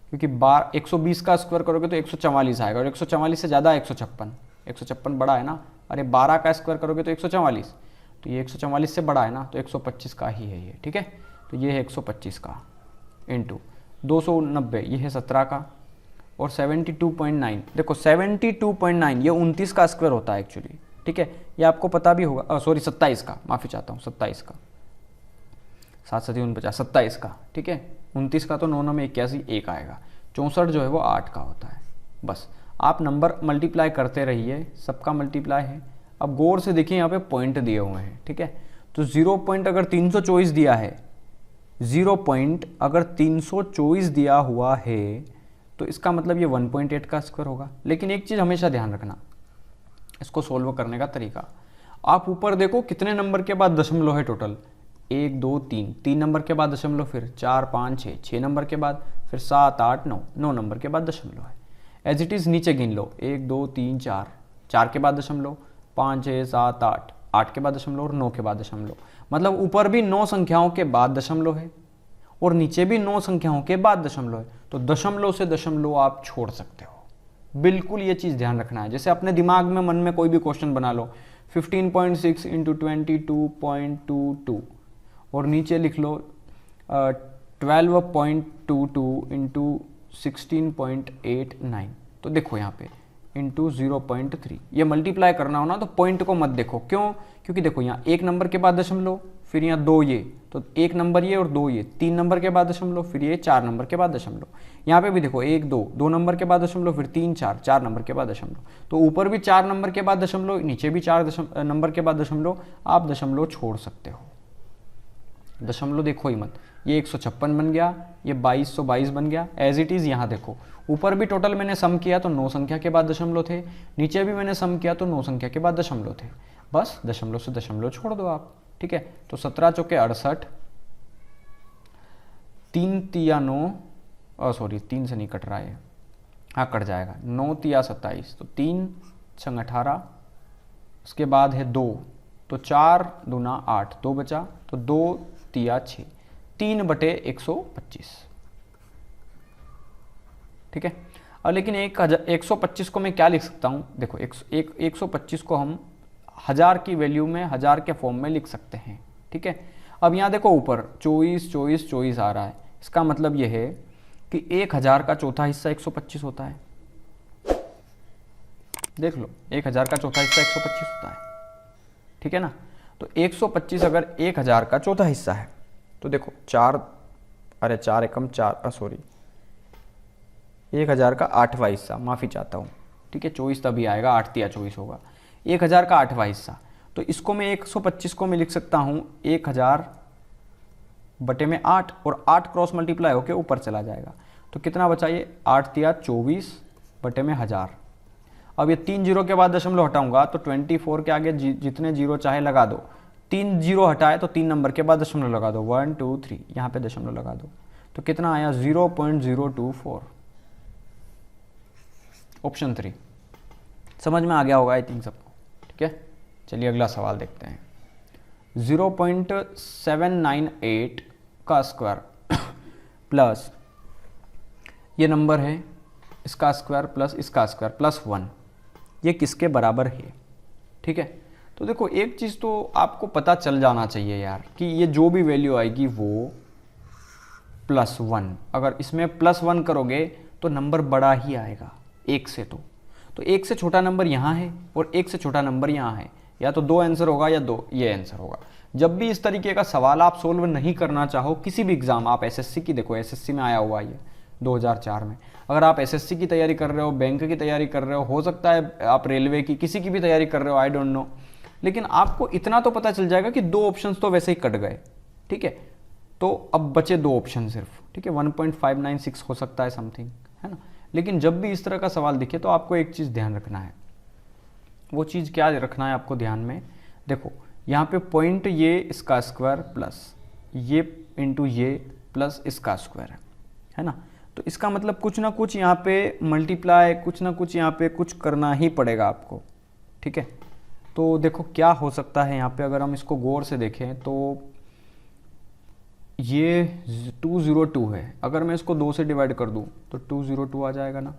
क्योंकि 120 का स्क्वायर करोगे तो 144 आएगा, और 144 से ज़्यादा 156 बड़ा है ना। अरे 12 का स्क्वायर करोगे तो 144, तो ये 144 से बड़ा है ना, तो 125 का ही है ये, ठीक है। तो ये है 125 का इंटू 290, ये है 17 का, और 72.9, देखो 72.9 ये 29 का स्क्वायर होता है एक्चुअली, ठीक है, ये आपको पता भी होगा। 27 का, माफ़ी चाहता हूँ, 27 का, 7 7 49, 27 का, ठीक है। 29 का तो 9 9 में 81, 1 आएगा। 64 जो है वो 8 का होता है। बस आप नंबर मल्टीप्लाई करते रहिए, सबका मल्टीप्लाई है। अब गौर से देखिए यहाँ पे पॉइंट दिए हुए हैं, ठीक है। तो 0 पॉइंट अगर 324 दिया है, 0 पॉइंट अगर 324 दिया हुआ है, तो इसका मतलब ये 1.8 का स्क्वायर होगा। लेकिन एक चीज़ हमेशा ध्यान रखना, इसको सोल्व करने का तरीका, आप ऊपर देखो कितने नंबर के बाद दशमलव है टोटल, 1 2 3, 3 नंबर के बाद दशमलव, फिर 4 5 6, 6 नंबर के बाद, फिर 7 8 9, 9 नंबर के बाद दशमलव है। एज इट इज़ नीचे गिन लो, 1 2 3 4, 4 के बाद दशमलव, 5 6 7 8, 8 के बाद दशमलव, और 9 के बाद दशमलव। मतलब ऊपर भी 9 संख्याओं के बाद दशमलव है, और नीचे भी 9 संख्याओं के बाद दशमलव है। तो दशमलव से दशमलव आप छोड़ सकते हो, बिल्कुल ये चीज़ ध्यान रखना है। जैसे अपने दिमाग में मन में कोई भी क्वेश्चन बना लो, 15.6 इंटू 22.22, और नीचे लिख लो 12.22 इंटू 16.89। तो देखो यहाँ पे इंटू 0.3। ये मल्टीप्लाई करना हो ना तो पॉइंट को मत देखो, क्यों? क्योंकि देखो यहाँ एक नंबर के बाद दशमलव, फिर यहाँ दो ये, तो एक नंबर ये और दो ये, तीन नंबर के बाद दशमलव, फिर ये चार नंबर के बाद दशमलव। यहाँ पे भी देखो एक दो, दो नंबर के बाद दशमलव, फिर तीन चार, चार नंबर के बाद दशमलव। तो ऊपर भी चार नंबर के बाद दशमलव, नीचे भी चार नंबर के बाद दशमलव। आप दशमलव छोड़ सकते हो, दशमलव देखो ही मत। ये 156 बन गया, ये 2222 बन गया, एज इट इज़। यहाँ देखो ऊपर भी टोटल मैंने सम किया तो 9 संख्या के बाद दशमलव थे, नीचे भी मैंने सम किया तो 9 संख्या के बाद दशमलव थे। बस दशमलव से दशमलव छोड़ दो आप, ठीक है। तो 17 चौके 68, 3 तिया 9, सॉरी 3 से नहीं कट रहा है, हाँ कट जाएगा, 9 तिया 27, तो 3 छंग 18, उसके बाद है 2, तो 4 दूना 8, 2 बचा, तो 2 तिया 6, 3/125, ठीक है। अब लेकिन 125 को मैं क्या लिख सकता हूँ? देखो 125 को हम हज़ार की वैल्यू में, हज़ार के फॉर्म में लिख सकते हैं, ठीक है। अब यहाँ देखो ऊपर 24 24 24 आ रहा है, इसका मतलब ये है कि 1000 का चौथा हिस्सा 125 होता है। देख लो 1000 का चौथा हिस्सा 125 होता है, ठीक है ना। तो 125 अगर 1000 का चौथा हिस्सा है तो देखो 4 एकम 4, सॉरी 1000 का 8वां हिस्सा, माफ़ी चाहता हूँ, ठीक है। 24 तभी आएगा, 8 तिया 24 होगा। 1000 का 8वां हिस्सा, तो इसको मैं 125 को मैं लिख सकता हूँ 1000 बटे में 8, और 8 क्रॉस मल्टीप्लाई होकर ऊपर चला जाएगा। तो कितना बचा ये? 8 तिया 24 बटे में 1000। अब ये 3 जीरो के बाद दशमलव हटाऊंगा तो 24 के आगे जितने जीरो चाहे लगा दो। 3 जीरो हटाए तो 3 नंबर के बाद दशमलव लगा दो, 1 2 3, यहाँ पे दशमलव लगा दो। तो कितना आया? 0.024, ऑप्शन 3। समझ में आ गया होगा आई थिंक सबको, ठीक है। चलिए अगला सवाल देखते हैं। 0.798 का स्क्वायर प्लस ये नंबर है, इसका स्क्वायर प्लस इसका स्क्वायर प्लस 1, ये किसके बराबर है? ठीक है। तो देखो एक चीज़ तो आपको पता चल जाना चाहिए यार कि ये जो भी वैल्यू आएगी वो +1, अगर इसमें +1 करोगे तो नंबर बड़ा ही आएगा एक से। तो एक से छोटा नंबर यहाँ है और एक से छोटा नंबर यहाँ है, या तो 2 आंसर होगा या 2 ये आंसर होगा। जब भी इस तरीके का सवाल आप सोल्व नहीं करना चाहो, किसी भी एग्जाम, आप एसएससी की देखो, एसएससी में आया हुआ ये 2004 में, अगर आप एसएससी की तैयारी कर रहे हो, बैंक की तैयारी कर रहे हो सकता है आप रेलवे की, किसी की भी तैयारी कर रहे हो, आई डोंट नो, लेकिन आपको इतना तो पता चल जाएगा कि 2 ऑप्शंस तो वैसे ही कट गए, ठीक है। तो अब बचे 2 ऑप्शन सिर्फ, ठीक है। 1.596 हो सकता है समथिंग, है ना। लेकिन जब भी इस तरह का सवाल दिखे तो आपको एक चीज़ ध्यान रखना है। वो चीज़ क्या रखना है आपको ध्यान में? देखो यहाँ पे पॉइंट ये इसका स्क्वायर प्लस ये इंटू ये प्लस इसका स्क्वायर है ना। तो इसका मतलब कुछ ना कुछ यहाँ पे मल्टीप्लाई, कुछ ना कुछ यहाँ पे कुछ करना ही पड़ेगा आपको, ठीक है। तो देखो क्या हो सकता है यहाँ पे, अगर हम इसको गौर से देखें तो ये 202 है, अगर मैं इसको 2 से डिवाइड कर दूँ तो 202 आ जाएगा ना।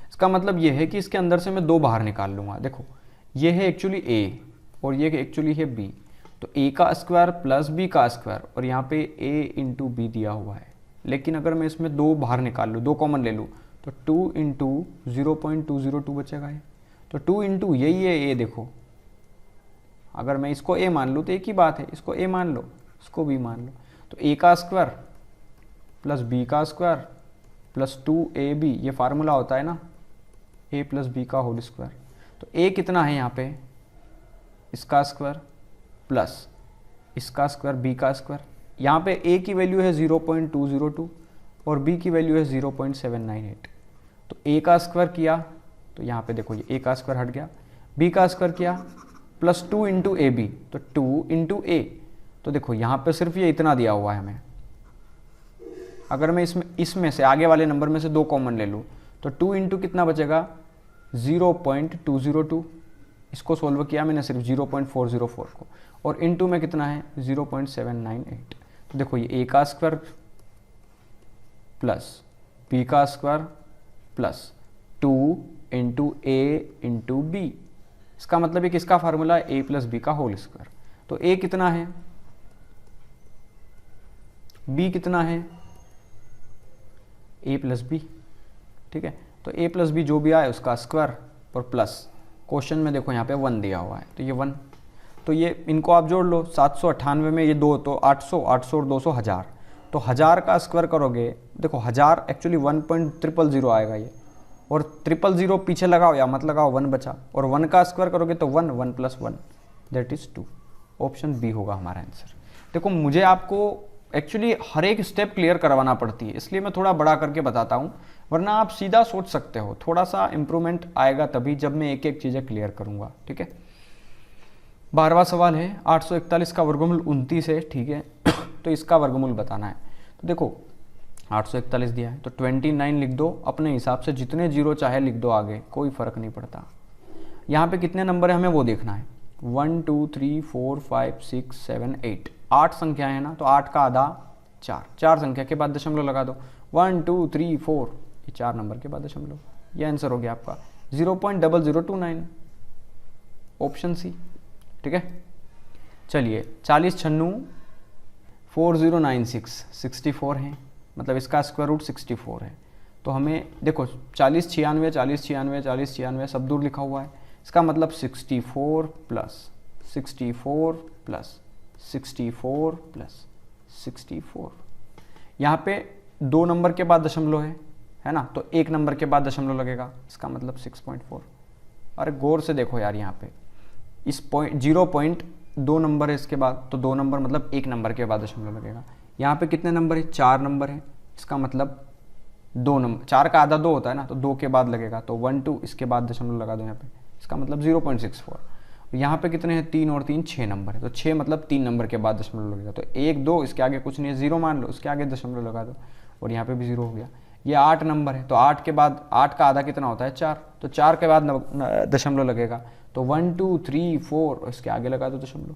इसका मतलब ये है कि इसके अंदर से मैं 2 बाहर निकाल लूँगा। देखो ये है एक्चुअली a और ये एक्चुअली है b, तो a का स्क्वायर प्लस b का स्क्वायर, और यहाँ पे a इंटू बी दिया हुआ है। लेकिन अगर मैं इसमें 2 बाहर निकाल लूँ, 2 कॉमन ले लूँ, तो 2 इंटू 0.202 बचेगा ये। तो 2 इंटू यही है a, देखो अगर मैं इसको a मान लूँ तो एक ही बात है, इसको a मान लो, इसको b मान लो। तो a का स्क्वायर प्लस b का स्क्वायर प्लस 2ab, ये फार्मूला होता है ना, a प्लस बी का होल स्क्वायर। तो a कितना है यहाँ पे? इसका स्क्वायर प्लस इसका स्क्वायर b का स्क्वायर। यहाँ पे a की वैल्यू है 0.202 और b की वैल्यू है 0.798। तो a का स्क्वायर किया तो यहाँ पे देखो ये a का स्क्वायर हट गया, b का स्क्वायर किया प्लस 2 इंटू ए बी, तो 2 इंटू ए। तो देखो यहाँ पे सिर्फ ये इतना दिया हुआ है हमें। अगर मैं इसमें से आगे वाले नंबर में से 2 कॉमन ले लूँ तो 2 इंटू कितना बचेगा? 0.202। इसको सोल्व किया मैंने सिर्फ 0.404 को, और इंटू में कितना है? 0.798। तो देखो ये a का स्क्वायर प्लस b का स्क्वायर प्लस 2 इंटू ए इंटू बी। इसका मतलब है कि इसका फार्मूला है a प्लस बी का होल स्क्वायर। तो a कितना है, b कितना है? a प्लस बी, ठीक है। तो a प्लस बी जो भी आए उसका स्क्वायर, और प्लस क्वेश्चन में देखो यहाँ पे 1 दिया हुआ है, तो ये 1, तो ये इनको आप जोड़ लो। 798 में ये 2 तो 800, 800 और 200 1000, तो 1000 का स्क्वायर करोगे, देखो 1000 एक्चुअली 1.000 आएगा ये, और 000 पीछे लगाओ या मत लगाओ, 1 बचा, और 1 का स्क्वायर करोगे तो 1, 1 + 1 दैट इज़ 2। ऑप्शन बी होगा हमारा आंसर। देखो मुझे आपको एक्चुअली हर एक स्टेप क्लियर करवाना पड़ती है, इसलिए मैं थोड़ा बड़ा करके बताता हूँ, वरना आप सीधा सोच सकते हो। थोड़ा सा इंप्रूवमेंट आएगा तभी जब मैं एक एक चीज़ें क्लियर करूँगा, ठीक है। 12वां सवाल है, 841 का वर्गमूल 29 है, ठीक है। तो इसका वर्गमूल बताना है। तो देखो 841 दिया है तो 29 लिख दो, अपने हिसाब से जितने जीरो चाहे लिख दो आगे, कोई फर्क नहीं पड़ता। यहाँ पे कितने नंबर है हमें वो देखना है। 1 2 3 4 5 6 7 8, 8 संख्याएं हैं ना, तो 8 का आधा 4, 4 संख्या के बाद दशमलव लगा दो। 1 2 3 4, ये 4 नंबर के बाद दशमलव, ये आंसर हो गया आपका 0.0029, ऑप्शन सी, ठीक है। चलिए 40 96 4096 64 है, मतलब इसका स्क्वायर रूट 64 है। तो हमें देखो 40 96 40 96 40 96 सब दूर लिखा हुआ है, इसका मतलब 64 प्लस 64 प्लस 64 प्लस 64। यहाँ पे 2 नंबर के बाद दशमलव है ना, तो 1 नंबर के बाद दशमलव लगेगा, इसका मतलब 6.4। अरे गौर से देखो यार, यहाँ पे इस पॉइंट 0.2 नंबर है इसके बाद, तो 2 नंबर मतलब 1 नंबर के बाद दशमलव लगेगा। यहाँ पे कितने नंबर है, 4 नंबर है, इसका मतलब 2 नंबर, 4 का आधा 2 होता है ना, तो 2 के बाद लगेगा, तो 1 2 इसके बाद दशमलव लगा दो यहाँ पे, इसका मतलब 0.64। यहाँ पे कितने हैं, 3 और 3 6 नंबर है, तो 6 मतलब 3 नंबर के बाद दशमलव लगेगा, तो 1 2 इसके आगे कुछ नहीं है, 0 मान लो, उसके आगे दशमलव लगा दो, और यहाँ पे भी 0 हो गया। ये 8 नंबर है, तो 8 के बाद 8 का आधा कितना होता है 4, तो 4 के बाद दशमलव लगेगा, तो 1 2 3 4 इसके आगे लगा दो दशमलव,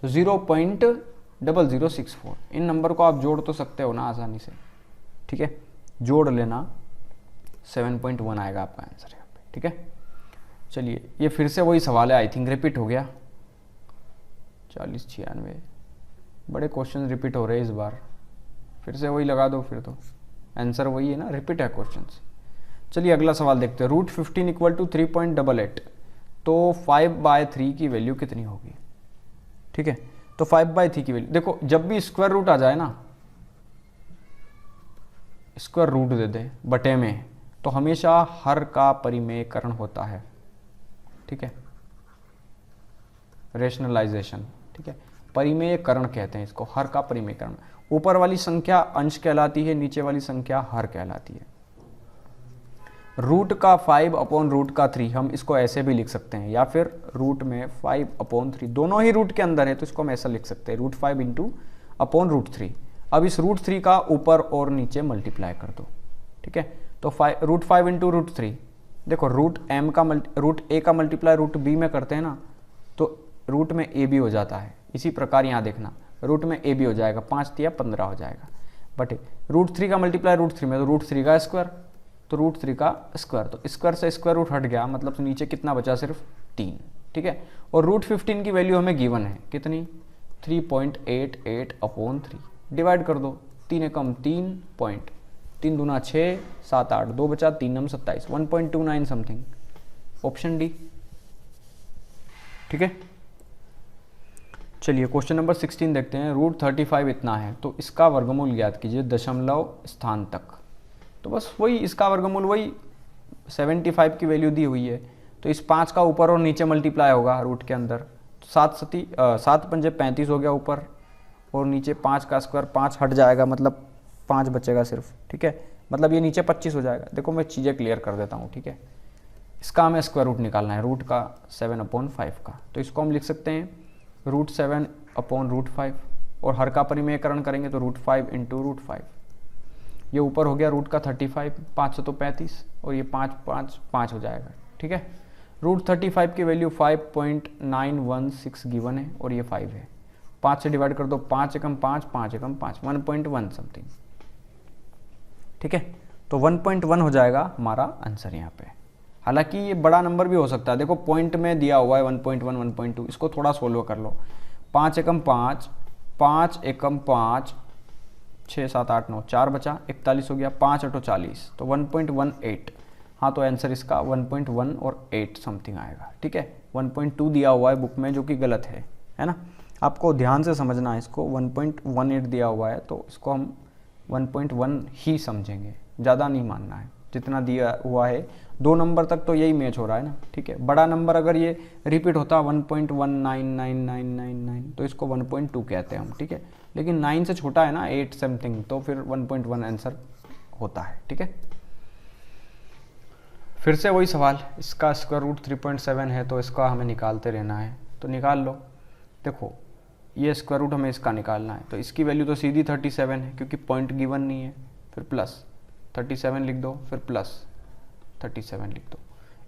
तो 0.0064। इन नंबर को आप जोड़ तो सकते हो ना आसानी से, ठीक है, जोड़ लेना, 7.1 आएगा आपका आंसर यहाँ पे, ठीक है। चलिए ये फिर से वही सवाल है, आई थिंक रिपीट हो गया। 40 96 बड़े क्वेश्चन रिपीट हो रहे हैं इस बार, फिर से वही लगा दो, फिर तो आंसर वही है ना, रिपीट है क्वेश्चंस। चलिए अगला सवाल देखते हैं। √15 = 3.88, तो 5/3 की वैल्यू कितनी होगी, ठीक है। तो 5/3 की वैल्यू देखो, जब भी स्क्वायर रूट आ जाए ना, स्क्वायर रूट दे दे बटे में, तो हमेशा हर का परिमेयकरण होता है, ठीक है, रेशनलाइजेशन, ठीक है, परिमेयकरण कहते हैं इसको, हर का परिमेयकरण। ऊपर वाली संख्या अंश कहलाती है, नीचे वाली संख्या हर कहलाती है। रूट का 5/√3 हम इसको ऐसे भी लिख सकते हैं, या फिर रूट में 5/3, दोनों ही रूट के अंदर है, तो इसको हम ऐसा लिख सकते हैं, √5 × √3। अब इस √3 का ऊपर और नीचे मल्टीप्लाई कर दो, ठीक है। तो √5 × √3, देखो रूट ए का मल्टीप्लाई रूट बी में करते हैं ना, तो रूट में ए भी हो जाता है। इसी प्रकार यहाँ देखना, रूट में ए भी हो जाएगा, 5 × 3 = 15 हो जाएगा, बट √3 का मल्टीप्लाई √3 में, तो √3 का स्क्वायर, तो √3 का स्क्वायर, तो स्क्वायर से स्क्वायर रूट हट गया, मतलब नीचे कितना बचा, सिर्फ 3, ठीक है। और √15 की वैल्यू हमें गिवन है कितनी, 3.88/3, डिवाइड कर दो, 3 एकम 3 पॉइंट, 3 दूना 6 7 8, 2 बचा, 3 नम 27, 1.29 समथिंग, ऑप्शन डी, ठीक है। चलिए क्वेश्चन नंबर 16 देखते हैं। √35 इतना है, तो इसका वर्गमूल ज्ञात कीजिए दशमलव स्थान तक। तो बस वही, इसका वर्गमूल वही 75 की वैल्यू दी हुई है, तो इस 5 का ऊपर और नीचे मल्टीप्लाई होगा रूट के अंदर, तो 7 पंजे 35 हो गया ऊपर, और नीचे 5 का स्क्वायर, 5 हट जाएगा, मतलब 5 बचेगा सिर्फ, ठीक है, मतलब ये नीचे 25 हो जाएगा। देखो मैं चीज़ें क्लियर कर देता हूँ, ठीक है। इसका हमें स्क्वायर रूट निकालना है, रूट का 7/5 का, तो इसको हम लिख सकते हैं √7/5, और हर का परिमेयकरण करेंगे तो √5 × √5, ये ऊपर हो गया रूट का 35, 5 तो 35, और ये 5 5 5 हो जाएगा, ठीक है। √35 की वैल्यू 5.916 गिवन है, और ये 5 है, 5 से डिवाइड कर दो, 5 एकम 5 5 एकम 5, 1.1 समथिंग, ठीक है। तो 1.1 हो जाएगा हमारा आंसर यहाँ पे। हालांकि ये बड़ा नंबर भी हो सकता है, देखो पॉइंट में दिया हुआ है 1.1 1.2, इसको थोड़ा सोल्व कर लो। 5 एकम 5 5 एकम 5 6 7 8 9, 4 बचा, 41 हो गया, 5 × 8 = 40, तो 1.18 हाँ तो आंसर इसका 1.1 और 8 समथिंग आएगा, ठीक है। 1.2 दिया हुआ है बुक में जो कि गलत है ना। आपको ध्यान से समझना है इसको, 1.18 दिया हुआ है तो इसको हम 1.1 ही समझेंगे, ज़्यादा नहीं मानना है। जितना दिया हुआ है 2 नंबर तक तो यही मैच हो रहा है ना, ठीक है। बड़ा नंबर अगर ये रिपीट होता 1.199999 तो इसको 1.2 कहते हैं हम, ठीक है। लेकिन 9 से छोटा है ना 8 समथिंग, तो फिर 1.1 आंसर होता है, ठीक है। फिर से वही सवाल, इसका स्क्वायर रूट 3.7 है तो इसका हमें निकालते रहना है, तो निकाल लो। देखो ये स्क्वायर रूट हमें इसका निकालना है, तो इसकी वैल्यू तो सीधी 37 है क्योंकि पॉइंट गिवन नहीं है, फिर प्लस 37 लिख दो, फिर प्लस 37 लिख दो।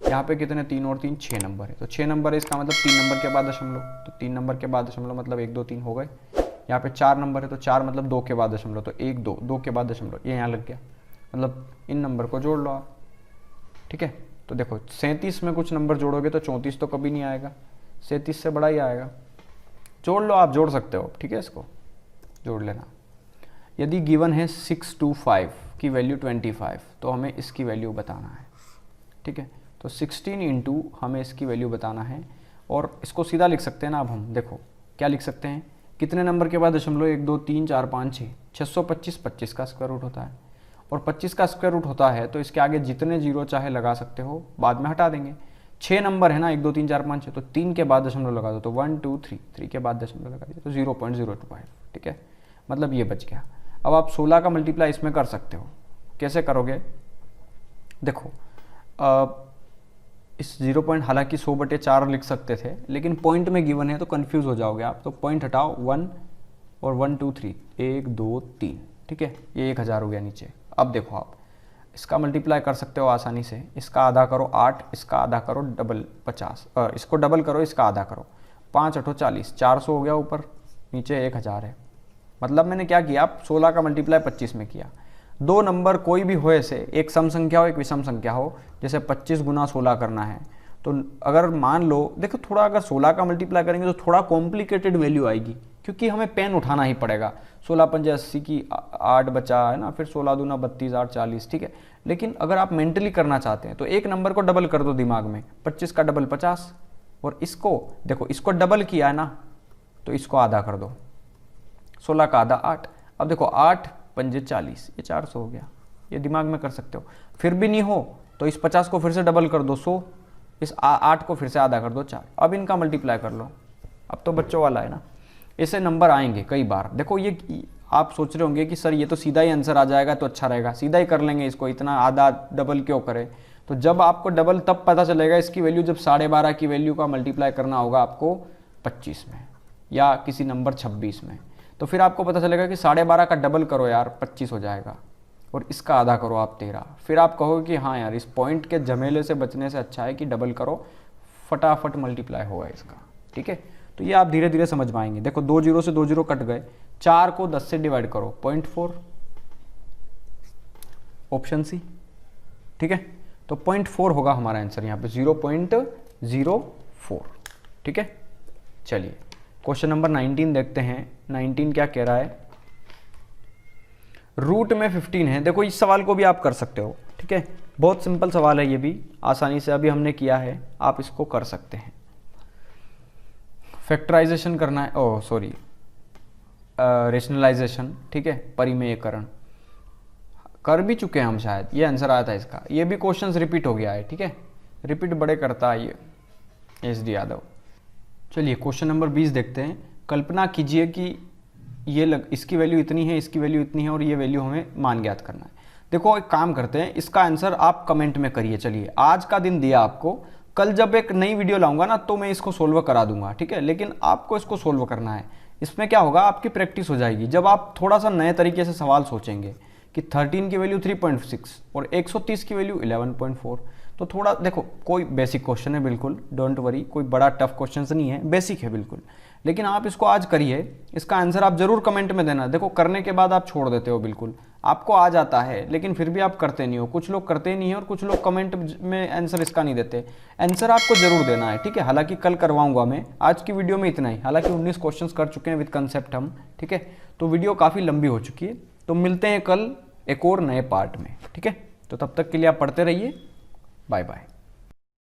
यहाँ पे कितने 3 और 3 6 नंबर है, तो 6 नंबर है इसका मतलब 3 नंबर के बाद दशमलव, तो 3 नंबर के बाद दशमलव मतलब 1 2 3 हो गए। यहाँ पे 4 नंबर है तो 4 मतलब 2 के बाद दशमलव, तो 1 2 2 के बाद दशमलव, ये यहाँ लग गया, मतलब इन नंबर को जोड़ लो आप, ठीक है। तो देखो 37 में कुछ नंबर जोड़ोगे तो 34 तो कभी नहीं आएगा, 37 से बड़ा ही आएगा। जोड़ लो, आप जोड़ सकते हो, ठीक है, इसको जोड़ लेना। यदि गिवन है 625 की वैल्यू 25 तो हमें इसकी वैल्यू बताना है, ठीक है। तो 16 इंटू हमें इसकी वैल्यू बताना है, और इसको सीधा लिख सकते हैं ना। अब हम देखो क्या लिख सकते हैं, कितने नंबर के बाद दशमलव 1 2 3 4 5 6 625 25 का स्क्वायर रूट होता है, और 25 का स्क्वायर रूट होता है तो इसके आगे जितने जीरो चाहे लगा सकते हो, बाद में हटा देंगे। 6 नंबर है ना 1 2 3 4 5 6, तो 3 के बाद दशमलव लगा दो, तो 1 2 3 3 के बाद दशमलव लगा दिया तो 0.025, ठीक है, मतलब ये बच गया। अब आप 16 का मल्टीप्लाई इसमें कर सकते हो, कैसे करोगे, देखो इस 0 पॉइंट, हालांकि 100/4 लिख सकते थे लेकिन पॉइंट में गिवन है तो कंफ्यूज हो जाओगे आप, तो पॉइंट हटाओ 1 और 1 2 3 1 2 3, ठीक है, ये 1000 हो गया नीचे। अब देखो आप इसका मल्टीप्लाई कर सकते हो आसानी से, इसका आधा करो 8, इसका आधा करो डबल 50, इसको डबल करो, इसका आधा करो 5 8 40, 400 हो गया ऊपर, नीचे 1000 है। मतलब मैंने क्या किया, आप 16 का मल्टीप्लाई 25 में किया। 2 नंबर कोई भी हो ऐसे, एक सम संख्या हो एक विषम संख्या हो, जैसे 25 गुना 16 करना है, तो अगर मान लो, देखो थोड़ा अगर 16 का मल्टीप्लाई करेंगे तो थोड़ा कॉम्प्लिकेटेड वैल्यू आएगी क्योंकि हमें पेन उठाना ही पड़ेगा। 16 पंजे 80 की 8 बचा है ना, फिर 16 दूना 32 8 40, ठीक है। लेकिन अगर आप मेंटली करना चाहते हैं तो एक नंबर को डबल कर दो दिमाग में, 25 का डबल 50, और इसको देखो इसको डबल किया है ना तो इसको आधा कर दो, 16 का आधा 8। अब देखो 8 पंजे 40, ये 400 हो गया, ये दिमाग में कर सकते हो। फिर भी नहीं हो तो इस 50 को फिर से डबल कर दो 100, इस 8 को फिर से आधा कर दो 4। अब इनका मल्टीप्लाई कर लो, अब तो बच्चों वाला है ना, ऐसे नंबर आएंगे कई बार। देखो ये आप सोच रहे होंगे कि सर ये तो सीधा ही आंसर आ जाएगा तो अच्छा रहेगा, सीधा ही कर लेंगे इसको, इतना आधा डबल क्यों करें। तो जब आपको डबल तब पता चलेगा इसकी वैल्यू, जब 12.5 की वैल्यू का मल्टीप्लाई करना होगा आपको 25 में या किसी नंबर 26 में, तो फिर आपको पता चलेगा कि 12.5 का डबल करो यार 25 हो जाएगा, और इसका आधा करो आप 13। फिर आप कहोगे कि हाँ यार इस पॉइंट के झमेले से बचने से अच्छा है कि डबल करो, फटाफट मल्टीप्लाई होगा इसका, ठीक है। तो ये आप धीरे धीरे समझ पाएंगे। देखो 2 जीरो से 2 जीरो कट गए, 4 को 10 से डिवाइड करो 0.4, ऑप्शन सी, ठीक है। तो 0.4 होगा हमारा आंसर यहाँ पे, 0.04, ठीक है। चलिए क्वेश्चन नंबर 19 देखते हैं। 19 क्या कह रहा है, रूट में 15 है। देखो इस सवाल को भी आप कर सकते हो, ठीक है, बहुत सिंपल सवाल है ये भी, आसानी से अभी हमने किया है, आप इसको कर सकते हैं। फैक्टराइजेशन करना है, ओह सॉरी रेशनलाइजेशन, ठीक है, परिमेयकरण कर भी चुके हैं हम शायद, ये आंसर आया था इसका। ये भी क्वेश्चंस रिपीट हो गया है, ठीक है, रिपीट बड़े करता है ये SD यादव। चलिए क्वेश्चन नंबर 20 देखते हैं। कल्पना कीजिए कि इसकी वैल्यू इतनी है, इसकी वैल्यू इतनी है, और ये वैल्यू हमें मान ज्ञात करना है। देखो एक काम करते हैं, इसका आंसर आप कमेंट में करिए। चलिए आज का दिन दिया आपको, कल जब एक नई वीडियो लाऊंगा ना तो मैं इसको सोल्व करा दूंगा, ठीक है, लेकिन आपको इसको सोल्व करना है। इसमें क्या होगा, आपकी प्रैक्टिस हो जाएगी। जब आप थोड़ा सा नए तरीके से सवाल सोचेंगे कि 13 की वैल्यू 3.6 और 130 की वैल्यू 11.4, तो थोड़ा देखो, कोई बेसिक क्वेश्चन है बिल्कुल, डोंट वरी, कोई बड़ा टफ क्वेश्चन नहीं है, बेसिक है बिल्कुल, लेकिन आप इसको आज करिए। इसका आंसर आप जरूर कमेंट में देना। देखो करने के बाद आप छोड़ देते हो, बिल्कुल आपको आ जाता है लेकिन फिर भी आप करते नहीं हो। कुछ लोग करते नहीं है और कुछ लोग कमेंट में आंसर इसका नहीं देते। आंसर आपको जरूर देना है, ठीक है। हालांकि कल करवाऊंगा मैं, आज की वीडियो में इतना ही। हालांकि 19 क्वेश्चंस कर चुके हैं विद कंसेप्ट हम, ठीक है, तो वीडियो काफ़ी लंबी हो चुकी है। तो मिलते हैं कल एक और नए पार्ट में, ठीक है। तो तब तक के लिए आप पढ़ते रहिए, बाय बाय।